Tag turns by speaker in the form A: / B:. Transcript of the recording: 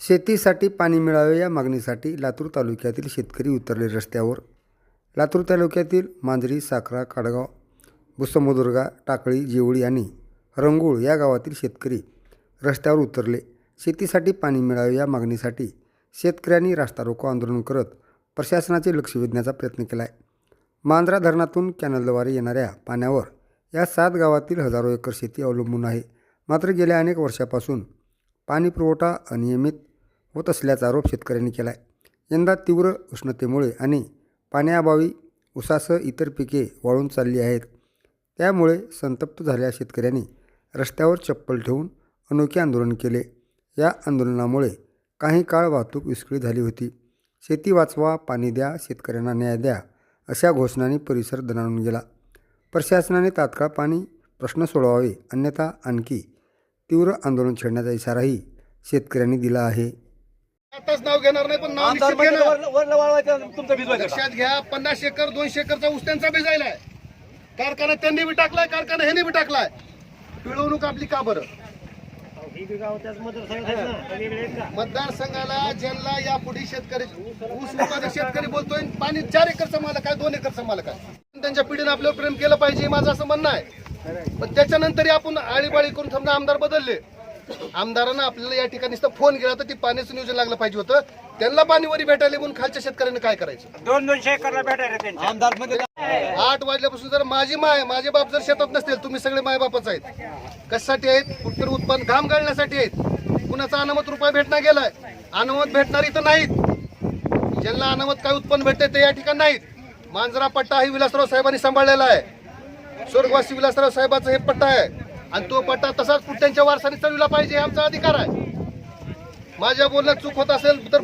A: शेतीसाठी पाणी मिळावे या मागणीसाठी लातूर तालुक्यातील शेतकरी उतरले रस्त्यावर। लातूर तालुक्यातील मांजरी, साखरा, काडगाव, भुसमुदुर्गा, टाकळी, जेवळी आणि रंगूळ या गावातील शेतकरी रस्त्यावर उतरले। शेतीसाठी पाणी मिळावे या मागणीसाठी शेतकऱ्यांनी रास्ता रोको आंदोलन करत प्रशासनाचे लक्ष वेधण्याचा प्रयत्न केला आहे। मांजरा धरणातून कॅनलद्वारे येणाऱ्या पाण्यावर या 7 गावातील हजारो एकर शेती अवलंबून आहे। मात्र गेल्या अनेक वर्षापासून पाणी पुरवठा अनियमित होत असल्याचा आरोप शेतकऱ्यांनी केला आहे। यंदा तीव्र उष्णतेमुळे आणि पाण्याअभावी ऊसासह इतर पिके वाळून चालली आहेत। त्यामुळे संतप्त झालेल्या शेतकऱ्यांनी रस्त्यावर चप्पल ठेवून अनोखे आंदोलन केले। या आंदोलनामुळे काही काळ वाहतूक विस्कळीत झाली होती। शेती वाचवा, पाणी द्या, शेतकऱ्यांना न्याय द्या अशा घोषणांनी परिसर दणाणून गेला। प्रशासनाने तात्काळ पाणी प्रश्न सोडवावे, अन्यथा आणखी तीव्र आंदोलन छेडण्याचा इशाराही शेतकऱ्यांनी दिला आहे।
B: आताच नाव घेणार नाही, पण नाव निश्चित घेणार। लक्षात घ्या, 50 एकर 200 एकरचा ऊस त्यांचा भिजायलाय। कारखाना त्यांनी बी टाकलाय, कारखाना ह्यांनी बी टाकलाय। पिळवणूक आपली का बरं? मतदारसंघाला ज्यांना यापुढे शेतकरी ऊस उत्पादक शेतकरी बोलतोय, पाणी 4 एकरचा मालक आहे, 2 एकरचा मालक आहे। त्यांच्या पिढीने आपल्यावर प्रेम केलं पाहिजे माझं असं म्हणणं आहे। पण त्याच्यानंतर आपण आळीबाळी करून समजा आमदार बदलले, आमदारांना आपल्याला या ठिकाणी फोन केला तर ती पाण्याचं नियोजन लागलं पाहिजे होतं। त्यांना पाणी वरी भेटायला म्हणून खालच्या शेतकऱ्यांनी काय करायचं?
C: 200 एकरला भेटायला आमदार मध्ये
B: 8 वाजल्यापासून जर माझे बाप जर शेतात नसतील, तुम्ही सगळे मायबापच आहेत। कशासाठी आहेत? कुठतर उत्पन्न घाम गाळण्यासाठी आहेत। कुणाचा अनामत रुपये भेटणार गेलाय, अनामत भेटणार इथं नाहीत। ज्यांना अनामत काय उत्पन्न भेटते ते या ठिकाणी नाहीत। मांजरा पट्टा ही विलासराव साहेबांनी सांभाळलेला आहे। स्वर्गवासी विलासराव साहेबाचा हे पट्टा आहे आणि तो पट्टा तसाच पुढच्या वारसाने चालविला पाहिजे, हे आमचा अधिकार आहे। माझ्या बोलण्यात चूक होत असेल तर